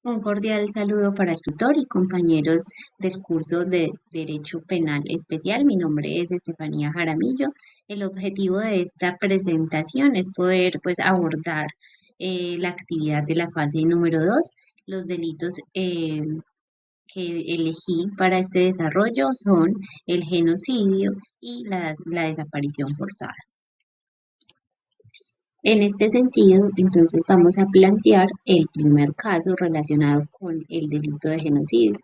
Un cordial saludo para el tutor y compañeros del curso de Derecho Penal Especial. Mi nombre es Estefanía Jaramillo. El objetivo de esta presentación es poder abordar la actividad de la fase número 2. Los delitos que elegí para este desarrollo son el genocidio y la desaparición forzada. En este sentido, entonces vamos a plantear el primer caso relacionado con el delito de genocidio,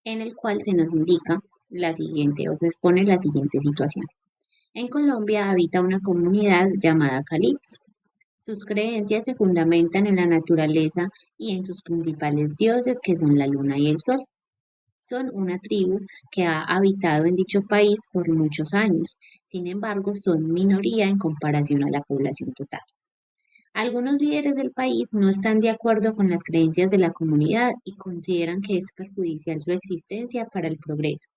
en el cual se nos indica la siguiente o se expone la siguiente situación. En Colombia habita una comunidad llamada Calipso. Sus creencias se fundamentan en la naturaleza y en sus principales dioses, que son la luna y el sol. Son una tribu que ha habitado en dicho país por muchos años. Sin embargo, son minoría en comparación a la población total. Algunos líderes del país no están de acuerdo con las creencias de la comunidad y consideran que es perjudicial su existencia para el progreso.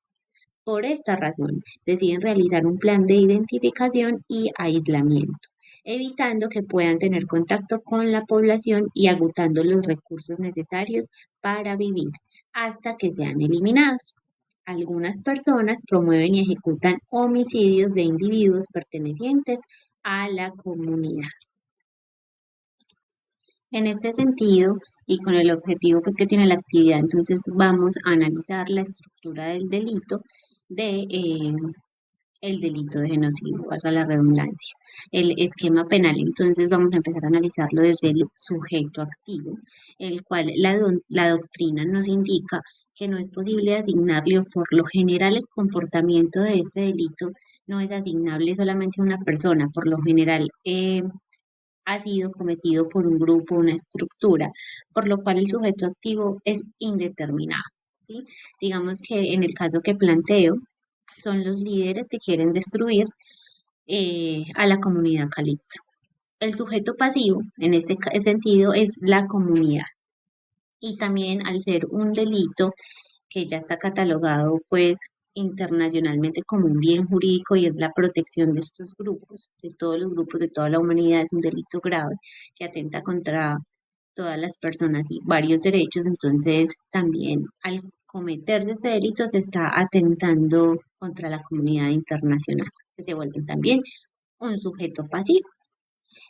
Por esta razón, deciden realizar un plan de identificación y aislamiento, evitando que puedan tener contacto con la población y agotando los recursos necesarios para vivir hasta que sean eliminados. Algunas personas promueven y ejecutan homicidios de individuos pertenecientes a la comunidad. En este sentido, y con el objetivo que tiene la actividad, entonces vamos a analizar la estructura del delito de el delito de genocidio, valga la redundancia. El esquema penal, entonces vamos a empezar a analizarlo desde el sujeto activo, el cual la doctrina nos indica que no es posible asignarle, o por lo general el comportamiento de este delito no es asignable solamente a una persona, por lo general ha sido cometido por un grupo, una estructura, por lo cual el sujeto activo es indeterminado, ¿sí? Digamos que en el caso que planteo, son los líderes que quieren destruir a la comunidad calipso. El sujeto pasivo, en este sentido, es la comunidad. Y también al ser un delito que ya está catalogado internacionalmente como un bien jurídico y es la protección de estos grupos, de todos los grupos, de toda la humanidad, es un delito grave que atenta contra todas las personas y varios derechos, entonces también al cometerse este delito se está atentando contra la comunidad internacional, que se vuelve también un sujeto pasivo.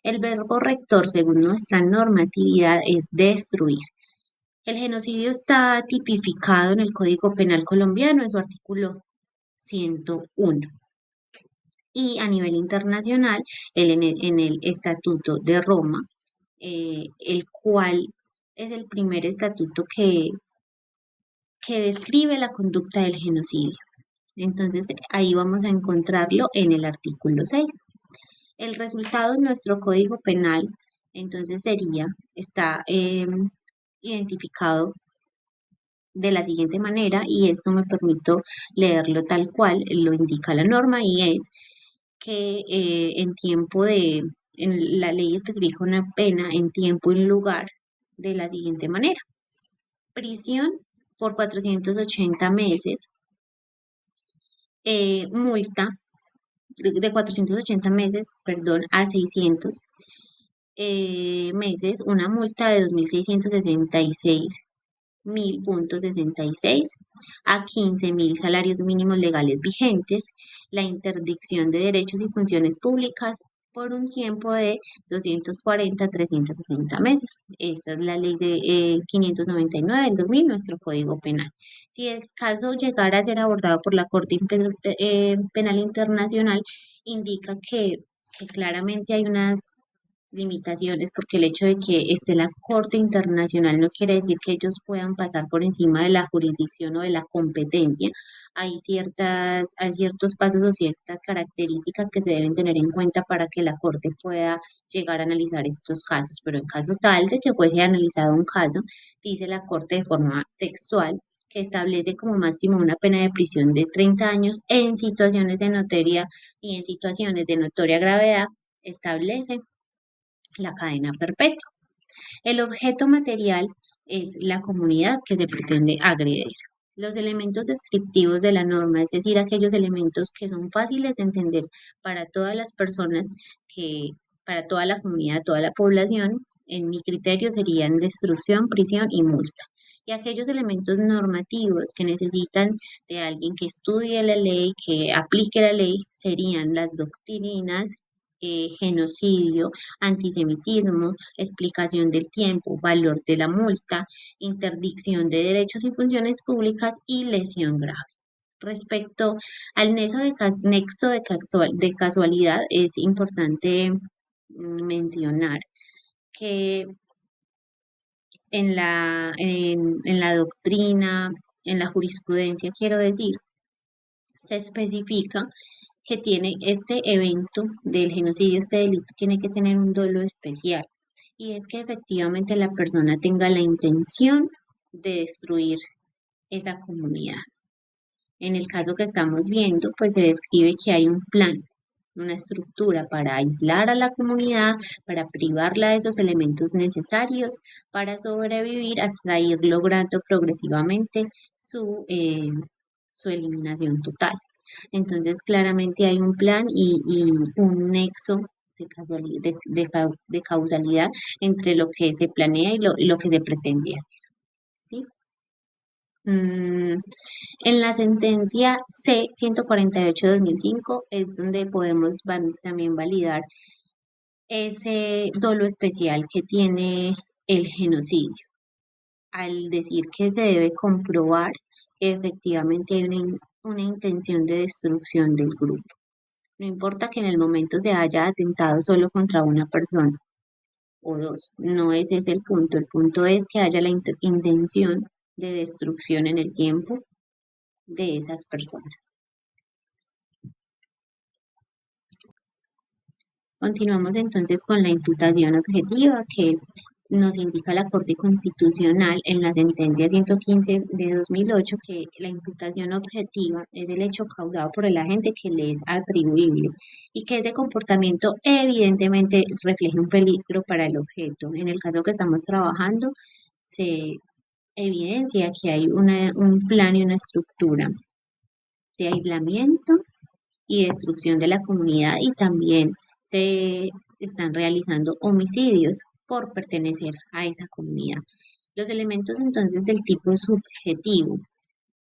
El verbo rector, según nuestra normatividad, es destruir. El genocidio está tipificado en el Código Penal colombiano en su artículo 101 y a nivel internacional en el Estatuto de Roma, el cual es el primer estatuto que describe la conducta del genocidio. Entonces ahí vamos a encontrarlo en el artículo 6. El resultado en nuestro Código Penal entonces está identificado de la siguiente manera, y esto me permito leerlo tal cual lo indica la norma, y es que en la ley especifica una pena en tiempo y lugar de la siguiente manera: prisión por 480 meses, multa de 480 meses, perdón, a 600 meses, una multa de 2.666.000.66 a 15.000 salarios mínimos legales vigentes, la interdicción de derechos y funciones públicas por un tiempo de 240 a 360 meses. Esa es la ley de 599 del 2000, nuestro Código Penal. Si el caso llegara a ser abordado por la Corte Penal Internacional, indica que claramente hay unas limitaciones, porque el hecho de que esté la Corte Internacional no quiere decir que ellos puedan pasar por encima de la jurisdicción o de la competencia. Hay ciertos pasos o ciertas características que se deben tener en cuenta para que la Corte pueda llegar a analizar estos casos, pero en caso tal de que fuese analizado un caso, dice la Corte de forma textual que establece como máximo una pena de prisión de 30 años en situaciones de notoria y en situaciones de notoria gravedad, establece la cadena perpetua. El objeto material es la comunidad que se pretende agredir. Los elementos descriptivos de la norma, es decir, aquellos elementos que son fáciles de entender para todas las personas que para toda la comunidad, toda la población, en mi criterio serían destrucción, prisión y multa. Y aquellos elementos normativos que necesitan de alguien que estudie la ley, que aplique la ley, serían las doctrinas, genocidio, antisemitismo, explicación del tiempo, valor de la multa, interdicción de derechos y funciones públicas y lesión grave. Respecto al nexo de casualidad, es importante mencionar que en la doctrina, en la jurisprudencia, quiero decir, se especifica que tiene este evento del genocidio, este delito, tiene que tener un dolo especial. Y es que efectivamente la persona tenga la intención de destruir esa comunidad. En el caso que estamos viendo, pues se describe que hay un plan, una estructura para aislar a la comunidad, para privarla de esos elementos necesarios para sobrevivir hasta ir logrando progresivamente su eliminación total. Entonces, claramente hay un plan y un nexo de causalidad entre lo que se planea y lo que se pretende hacer. ¿Sí? Mm, en la sentencia C-148/2005 es donde podemos también validar ese dolo especial que tiene el genocidio, al decir que se debe comprobar que efectivamente hay una intención de destrucción del grupo. No importa que en el momento se haya atentado solo contra una persona o dos, no ese es el punto es que haya la intención de destrucción en el tiempo de esas personas. Continuamos entonces con la imputación objetiva que nos indica la Corte Constitucional en la sentencia 115 de 2008 que la imputación objetiva es el hecho causado por el agente que le es atribuible y que ese comportamiento evidentemente refleja un peligro para el objeto. En el caso que estamos trabajando, se evidencia que hay un plan y una estructura de aislamiento y destrucción de la comunidad y también se están realizando homicidios por pertenecer a esa comunidad. Los elementos entonces del tipo subjetivo,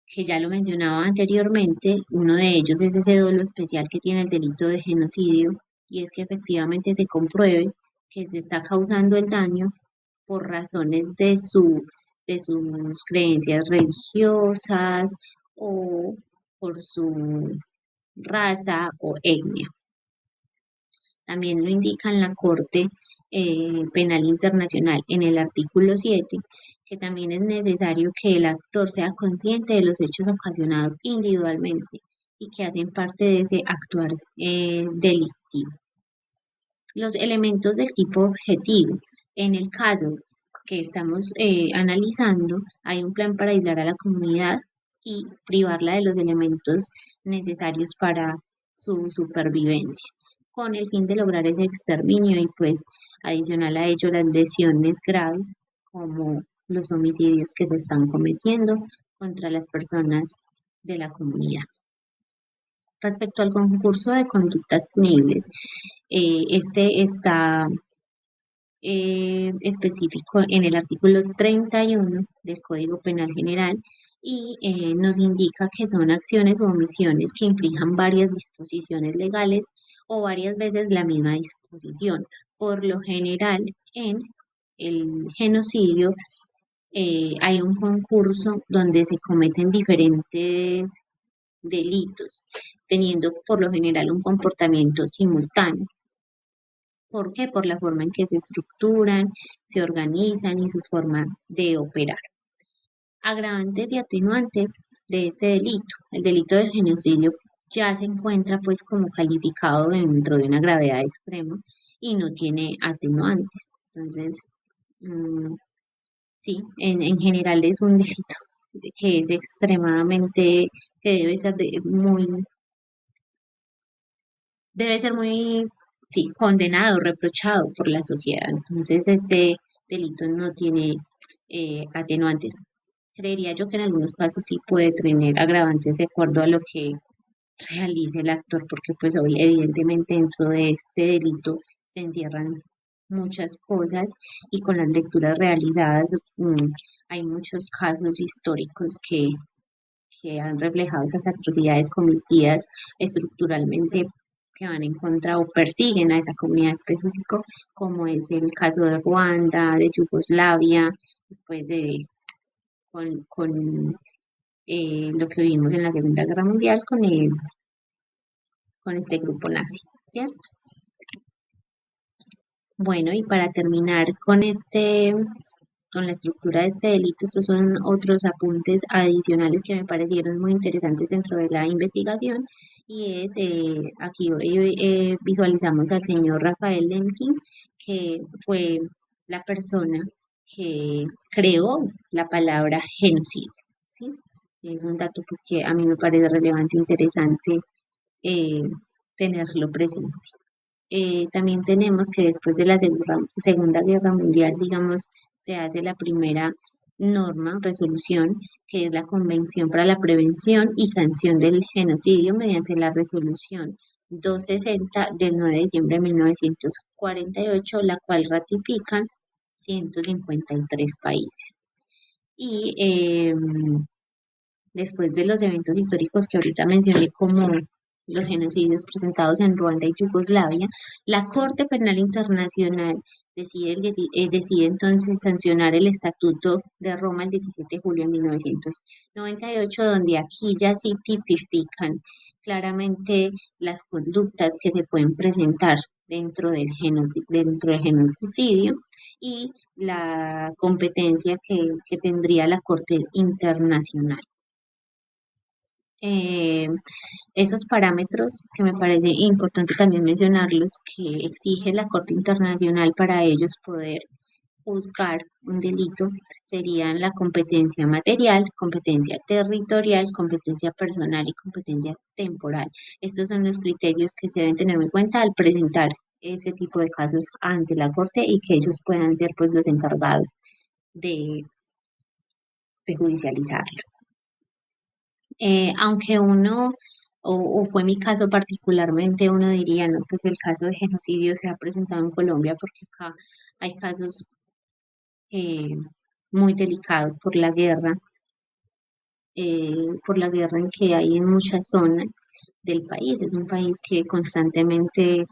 que ya lo mencionaba anteriormente, uno de ellos es ese dolo especial que tiene el delito de genocidio y es que efectivamente se compruebe que se está causando el daño por razones de sus creencias religiosas o por su raza o etnia. También lo indica en la Corte Penal Internacional en el artículo 7, que también es necesario que el actor sea consciente de los hechos ocasionados individualmente y que hacen parte de ese actuar delictivo. Los elementos del tipo objetivo. En el caso que estamos analizando, hay un plan para aislar a la comunidad y privarla de los elementos necesarios para su supervivencia, con el fin de lograr ese exterminio y pues adicional a ello las lesiones graves como los homicidios que se están cometiendo contra las personas de la comunidad. Respecto al concurso de conductas punibles, este está específico en el artículo 31 del Código Penal General y nos indica que son acciones o omisiones que infrinjan varias disposiciones legales o varias veces la misma disposición. Por lo general, en el genocidio hay un concurso donde se cometen diferentes delitos, teniendo por lo general un comportamiento simultáneo. ¿Por qué? Por la forma en que se estructuran, se organizan y su forma de operar. Agravantes y atenuantes de este delito. El delito de genocidio ya se encuentra pues como calificado dentro de una gravedad extrema y no tiene atenuantes. Entonces, sí, en general es un delito que es extremadamente, que debe ser muy, sí, condenado, reprochado por la sociedad. Entonces, este delito no tiene atenuantes. Creería yo que en algunos casos sí puede tener agravantes de acuerdo a lo que realice el actor, porque pues hoy evidentemente dentro de este delito se encierran muchas cosas y con las lecturas realizadas hay muchos casos históricos que han reflejado esas atrocidades cometidas estructuralmente que van en contra o persiguen a esa comunidad específica, como es el caso de Ruanda, de Yugoslavia, pues con lo que vimos en la Segunda Guerra Mundial con este grupo nazi, ¿cierto? Bueno, y para terminar con la estructura de este delito, estos son otros apuntes adicionales que me parecieron muy interesantes dentro de la investigación, y es, aquí visualizamos al señor Rafael Lemkin, que fue la persona que creó la palabra genocidio, ¿sí? Es un dato pues que a mí me parece relevante e interesante eh, tenerlo presente. También tenemos que después de la Segunda Guerra Mundial, digamos, se hace la primera norma, resolución, que es la Convención para la Prevención y Sanción del Genocidio mediante la resolución 260 del 9 de diciembre de 1948, la cual ratifican 153 países. Y después de los eventos históricos que ahorita mencioné, como los genocidios presentados en Ruanda y Yugoslavia, la Corte Penal Internacional decide entonces sancionar el Estatuto de Roma el 17 de julio de 1998, donde aquí ya sí tipifican claramente las conductas que se pueden presentar dentro del genocidio y la competencia que tendría la Corte Internacional. eh, Esos parámetros que me parece importante también mencionarlos, que exige la Corte Internacional para ellos poder juzgar un delito, serían la competencia material, competencia territorial, competencia personal y competencia temporal. Estos son los criterios que se deben tener en cuenta al presentar ese tipo de casos ante la Corte y que ellos puedan ser pues los encargados de, de judicializarlo. Aunque o fue mi caso particularmente, uno diría, no, pues el caso de genocidio se ha presentado en Colombia porque acá hay casos eh, muy delicados por la guerra en que hay en muchas zonas del país. Es un país que constantemente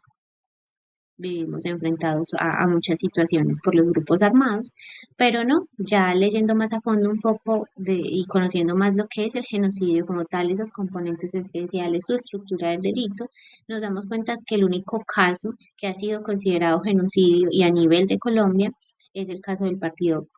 vivimos enfrentados a muchas situaciones por los grupos armados, pero no, ya leyendo más a fondo un poco y conociendo más lo que es el genocidio como tal, esos componentes especiales, su estructura del delito, nos damos cuenta que el único caso que ha sido considerado genocidio y a nivel de Colombia es el caso del partido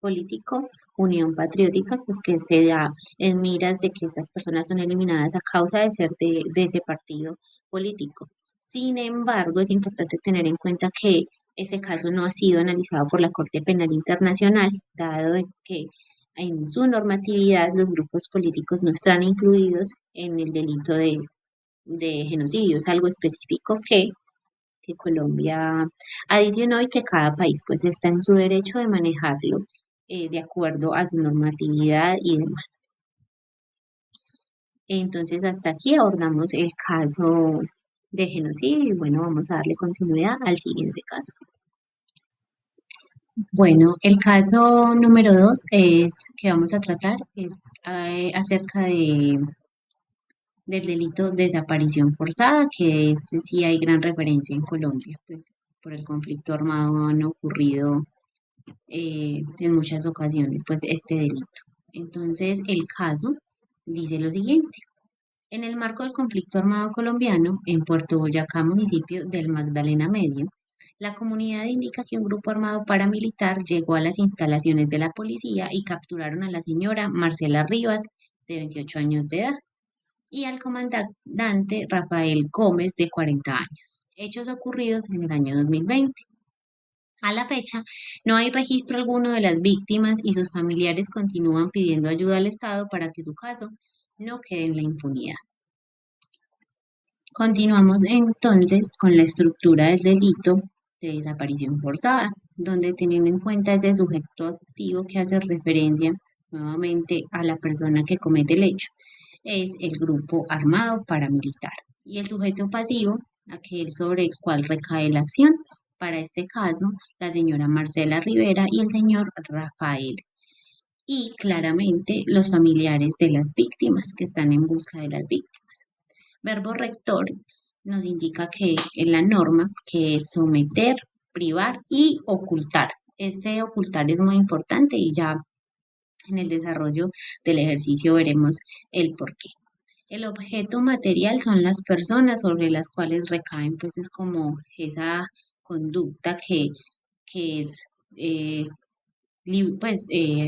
político Unión Patriótica, pues que se da en miras de que esas personas son eliminadas a causa de ser de ese partido político. Sin embargo, es importante tener en cuenta que ese caso no ha sido analizado por la Corte Penal Internacional, dado que en su normatividad los grupos políticos no están incluidos en el delito de genocidio. Es algo específico que Colombia adicionó y que cada país pues está en su derecho de manejarlo de acuerdo a su normatividad y demás. Entonces, hasta aquí abordamos el caso de genocidio y bueno, vamos a darle continuidad al siguiente caso. Bueno, el caso número 2 que vamos a tratar es acerca del delito de desaparición forzada, que este sí hay gran referencia en Colombia, pues por el conflicto armado han ocurrido en muchas ocasiones, pues este delito. Entonces, el caso dice lo siguiente. En el marco del conflicto armado colombiano, en Puerto Boyacá, municipio del Magdalena Medio, la comunidad indica que un grupo armado paramilitar llegó a las instalaciones de la policía y capturaron a la señora Marcela Rivas, de 28 años de edad, y al comandante Rafael Gómez, de 40 años. Hechos ocurridos en el año 2020. A la fecha, no hay registro alguno de las víctimas y sus familiares continúan pidiendo ayuda al Estado para que su caso no quede en la impunidad. Continuamos entonces con la estructura del delito de desaparición forzada, donde teniendo en cuenta ese sujeto activo que hace referencia nuevamente a la persona que comete el hecho, es el grupo armado paramilitar. Y el sujeto pasivo aquel sobre el cual recae la acción. Para este caso, la señora Marcela Rivera y el señor Rafael. Y claramente los familiares de las víctimas que están en busca de las víctimas. Verbo rector nos indica que en la norma que es someter, privar y ocultar. Este ocultar es muy importante y ya en el desarrollo del ejercicio veremos el por qué. El objeto material son las personas sobre las cuales recaen, pues es como esa conducta que es eh,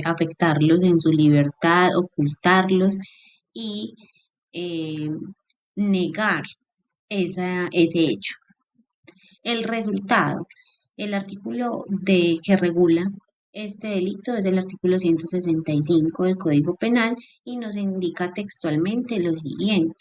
afectarlos en su libertad, ocultarlos y eh, negar ese hecho. El resultado, el artículo que regula este delito es el artículo 165 del Código Penal y nos indica textualmente lo siguiente.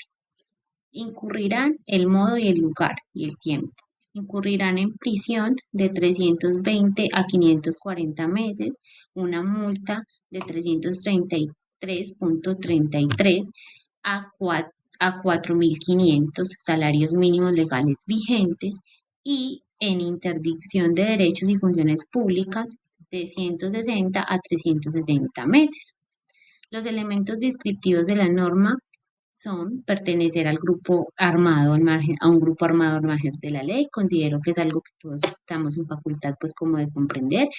Incurrirán el modo y el lugar y el tiempo. Incurrirán en prisión de 320 a 540 meses, una multa de 333.33 a 4.500 salarios mínimos legales vigentes y en interdicción de derechos y funciones públicas de 160 a 360 meses. Los elementos descriptivos de la norma son pertenecer al grupo armado, al margen, a un grupo armado al margen de la ley. Considero que es algo que todos estamos en facultad, pues, como de comprender.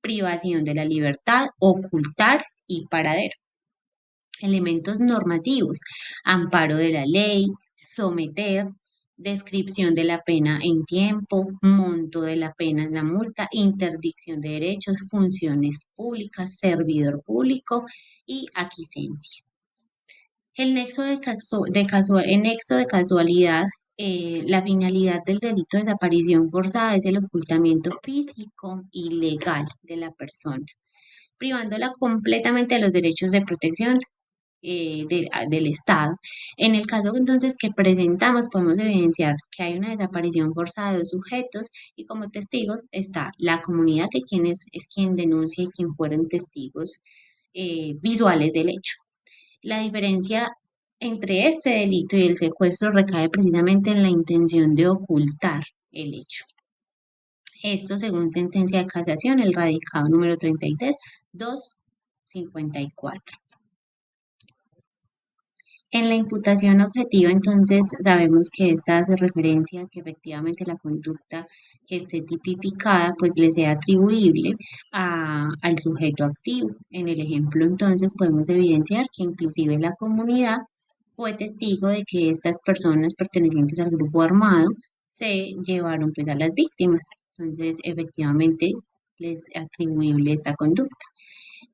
Privación de la libertad, ocultar y paradero. Elementos normativos, amparo de la ley, someter, descripción de la pena en tiempo, monto de la pena en la multa, interdicción de derechos, funciones públicas, servidor público y aquiescencia. El nexo el nexo de casualidad, la finalidad del delito de desaparición forzada es el ocultamiento físico y legal de la persona, privándola completamente de los derechos de protección del Estado. En el caso entonces que presentamos, podemos evidenciar que hay una desaparición forzada de dos sujetos y como testigos está la comunidad que es quien denuncia y quien fueron testigos visuales del hecho. La diferencia entre este delito y el secuestro recae precisamente en la intención de ocultar el hecho. Esto según sentencia de casación, el radicado número 33.254. En la imputación objetiva, entonces, sabemos que esta hace referencia a que efectivamente la conducta que esté tipificada, pues le sea atribuible al sujeto activo. En el ejemplo, entonces, podemos evidenciar que inclusive la comunidad fue testigo de que estas personas pertenecientes al grupo armado se llevaron pues a las víctimas. Entonces, efectivamente, les es atribuible esta conducta.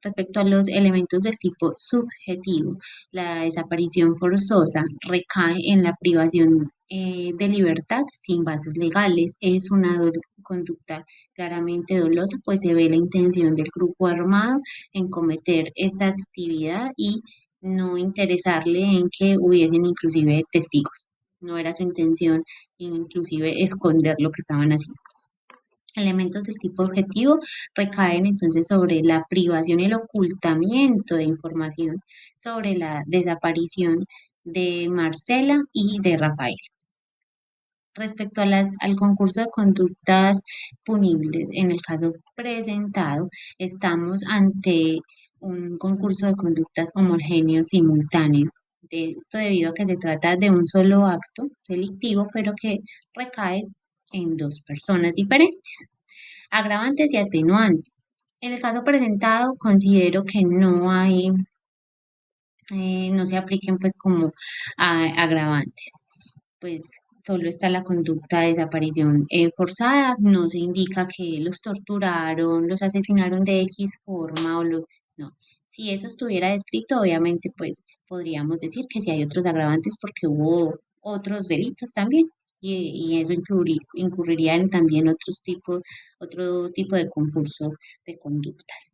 Respecto a los elementos del tipo subjetivo, la desaparición forzosa recae en la privación de libertad sin bases legales. Es una conducta claramente dolosa, pues se ve la intención del grupo armado en cometer esa actividad y no interesarle en que hubiesen inclusive testigos. No era su intención inclusive esconder lo que estaban haciendo. Elementos del tipo objetivo recaen entonces sobre la privación y el ocultamiento de información sobre la desaparición de Marcela y de Rafael. Respecto al concurso de conductas punibles, en el caso presentado, estamos ante un concurso de conductas homogéneo simultáneo. Esto debido a que se trata de un solo acto delictivo, pero que recae en dos personas diferentes. Agravantes y atenuantes. En el caso presentado, considero que no se apliquen pues como agravantes. Pues solo está la conducta de desaparición forzada, no se indica que los torturaron, los asesinaron de X forma no. Si eso estuviera descrito, obviamente pues podríamos decir que si hay otros agravantes porque hubo otros delitos también y eso incurriría en también otro tipo de concurso de conductas.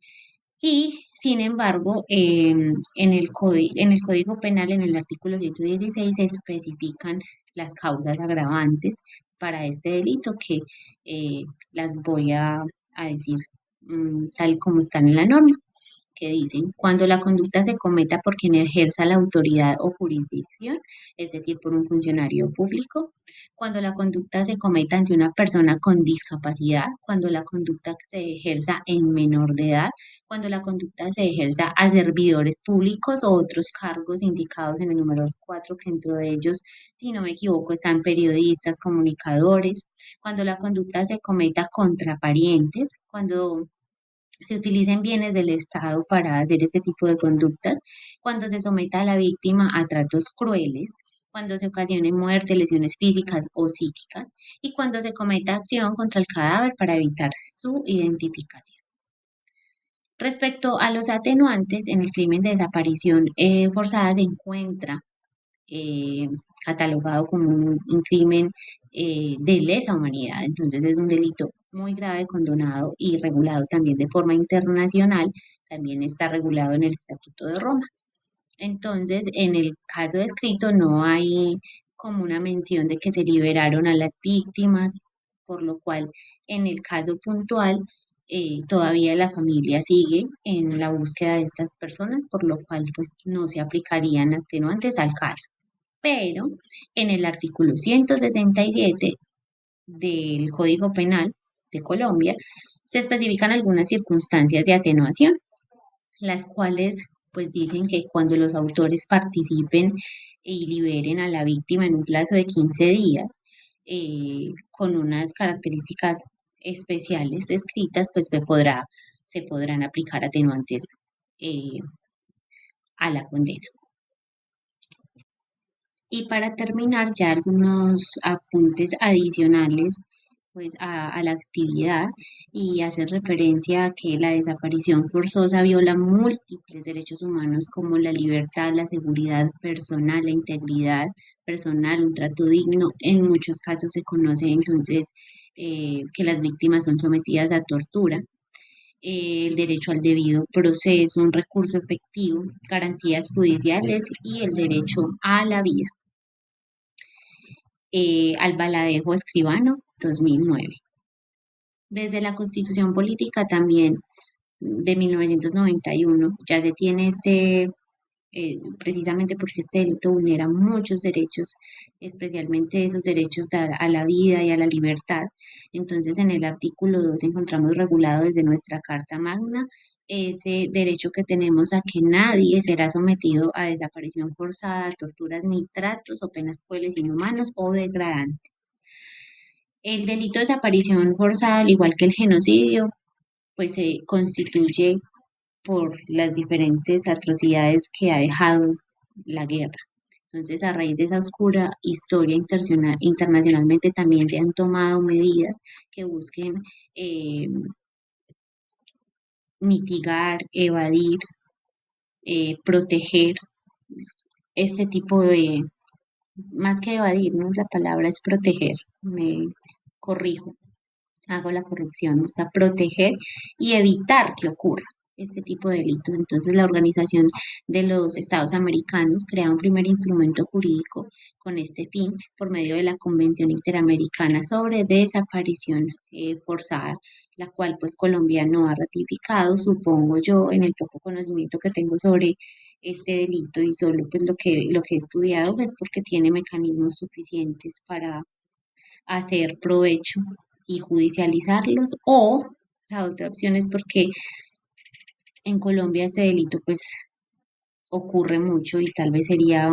Y, sin embargo, en el Código Penal, en el artículo 116, se especifican las causas agravantes para este delito que las voy a decir tal como están en la norma, que dicen, cuando la conducta se cometa por quien ejerza la autoridad o jurisdicción, es decir, por un funcionario público, cuando la conducta se cometa ante una persona con discapacidad, cuando la conducta se ejerza en menor de edad, cuando la conducta se ejerza a servidores públicos o otros cargos indicados en el número 4, que dentro de ellos, si no me equivoco, están periodistas, comunicadores, cuando la conducta se cometa contra parientes, cuando se utilicen bienes del Estado para hacer ese tipo de conductas, cuando se someta a la víctima a tratos crueles, cuando se ocasione muerte, lesiones físicas o psíquicas y cuando se cometa acción contra el cadáver para evitar su identificación. Respecto a los atenuantes, en el crimen de desaparición forzada se encuentra eh, catalogado como un crimen de lesa humanidad. Entonces es un delito muy grave, condonado y regulado también de forma internacional. También está regulado en el Estatuto de Roma. Entonces, en el caso descrito no hay como una mención de que se liberaron a las víctimas, por lo cual en el caso puntual todavía la familia sigue en la búsqueda de estas personas, por lo cual pues no se aplicarían atenuantes al caso. Pero en el artículo 167 del Código Penal de Colombia se especifican algunas circunstancias de atenuación, las cuales pues dicen que cuando los autores participen y liberen a la víctima en un plazo de 15 días, con unas características especiales descritas, pues se podrán aplicar atenuantes eh, a la condena. Y para terminar, ya algunos apuntes adicionales pues a la actividad y hace referencia a que la desaparición forzosa viola múltiples derechos humanos como la libertad, la seguridad personal, la integridad personal, un trato digno. En muchos casos se conoce entonces que las víctimas son sometidas a tortura, el derecho al debido proceso, un recurso efectivo, garantías judiciales y el derecho a la vida. Albaladejo Escribano, 2009. Desde la Constitución Política también de 1991 ya se tiene precisamente porque este delito vulnera muchos derechos, especialmente esos derechos a la vida y a la libertad. Entonces, en el artículo 2 encontramos regulado desde nuestra Carta Magna ese derecho que tenemos a que nadie será sometido a desaparición forzada, torturas ni tratos o penas crueles, inhumanos o degradantes. El delito de desaparición forzada, al igual que el genocidio, pues se constituye por las diferentes atrocidades que ha dejado la guerra. Entonces, a raíz de esa oscura historia internacionalmente también se han tomado medidas que busquen eh, mitigar, evadir, proteger este tipo de, más que evadir, no es la palabra, es proteger, me corrijo, hago la corrección, busca proteger y evitar que ocurra este tipo de delitos. Entonces, la Organización de los Estados Americanos crea un primer instrumento jurídico con este fin por medio de la Convención Interamericana sobre Desaparición Forzada, la cual pues Colombia no ha ratificado, supongo yo, en el poco conocimiento que tengo sobre este delito y solo pues lo que he estudiado es porque tiene mecanismos suficientes para hacer provecho y judicializarlos, o la otra opción es porque en Colombia ese delito pues ocurre mucho y tal vez sería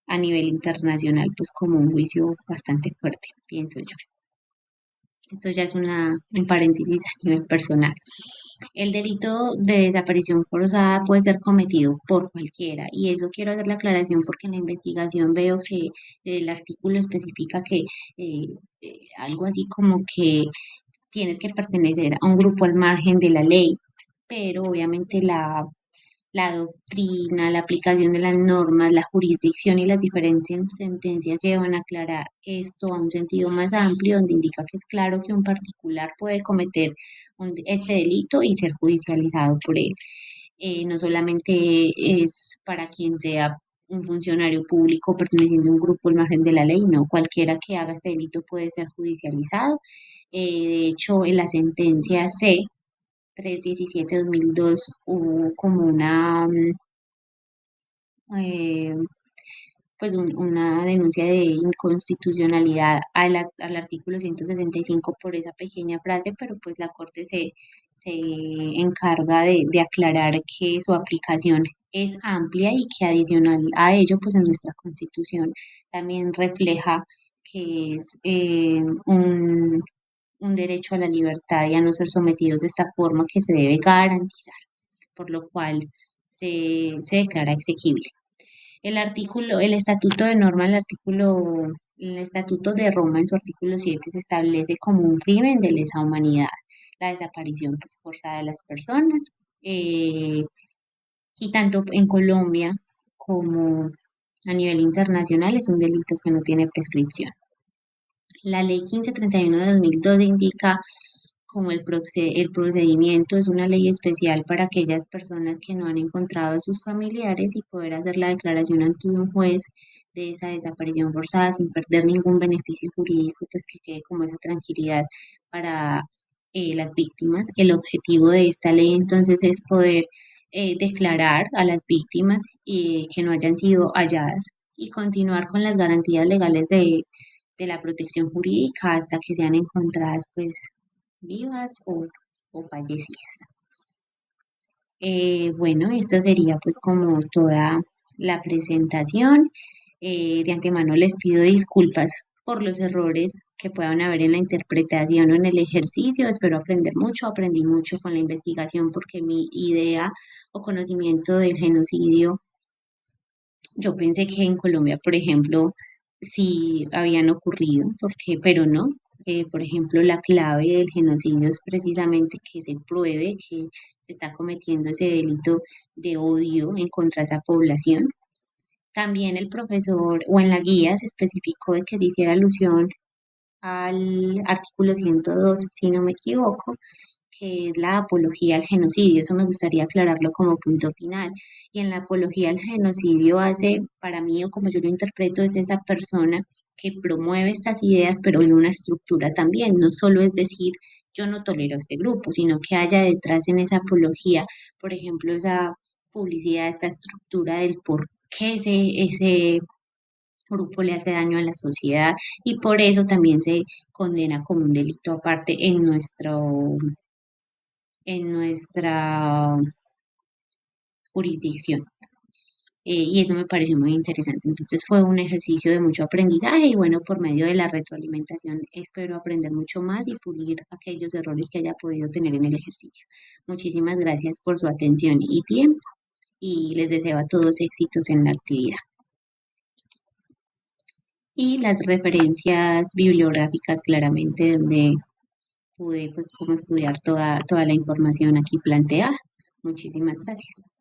a nivel internacional pues como un juicio bastante fuerte, pienso yo. Esto ya es un paréntesis a nivel personal. El delito de desaparición forzada puede ser cometido por cualquiera y eso quiero hacer la aclaración porque en la investigación veo que el artículo especifica que algo así como que tienes que pertenecer a un grupo al margen de la ley, pero obviamente la doctrina, la aplicación de las normas, la jurisdicción y las diferentes sentencias llevan a aclarar esto a un sentido más amplio, donde indica que es claro que un particular puede cometer este delito y ser judicializado por él. No solamente es para quien sea un funcionario público perteneciente a un grupo al margen de la ley, no, cualquiera que haga este delito puede ser judicializado. De hecho, en la sentencia C 317-2002 hubo como eh, una denuncia de inconstitucionalidad al artículo 165 por esa pequeña frase, pero pues la Corte se encarga de aclarar que su aplicación es amplia y que adicional a ello, pues en nuestra Constitución también refleja que es un derecho a la libertad y a no ser sometidos de esta forma que se debe garantizar, por lo cual se declara exequible. El Estatuto de Norma, el Estatuto de Roma en su artículo 7 se establece como un crimen de lesa humanidad, la desaparición pues, forzada de las personas, eh, y tanto en Colombia como a nivel internacional es un delito que no tiene prescripción. La ley 1531 de 2012 indica como el procedimiento es una ley especial para aquellas personas que no han encontrado a sus familiares y poder hacer la declaración ante un juez de esa desaparición forzada sin perder ningún beneficio jurídico, pues que quede como esa tranquilidad para las víctimas. El objetivo de esta ley entonces es poder declarar a las víctimas que no hayan sido halladas y continuar con las garantías legales de la protección jurídica hasta que sean encontradas pues vivas o fallecidas. Bueno, esta sería pues como toda la presentación. De antemano les pido disculpas por los errores que puedan haber en la interpretación o en el ejercicio. Espero aprender mucho, aprendí mucho con la investigación porque mi idea o conocimiento del genocidio, yo pensé que en Colombia, por ejemplo, sí habían ocurrido, porque, pero no. Por ejemplo, la clave del genocidio es precisamente que se pruebe que se está cometiendo ese delito de odio en contra de esa población. También el profesor o en la guía se especificó de que se hiciera alusión al artículo 102, si no me equivoco, que es la apología al genocidio. Eso me gustaría aclararlo como punto final. Y en la apología al genocidio hace, para mí, o como yo lo interpreto, es esa persona que promueve estas ideas, pero en una estructura también. No solo es decir, yo no tolero este grupo, sino que haya detrás en esa apología, por ejemplo, esa publicidad, esa estructura del por qué ese grupo le hace daño a la sociedad y por eso también se condena como un delito aparte en nuestra jurisdicción. Y eso me pareció muy interesante. Entonces fue un ejercicio de mucho aprendizaje y bueno, por medio de la retroalimentación espero aprender mucho más y pulir aquellos errores que haya podido tener en el ejercicio. Muchísimas gracias por su atención y tiempo y les deseo a todos éxitos en la actividad. Y las referencias bibliográficas claramente donde pude pues como estudiar toda la información aquí planteada. Muchísimas gracias.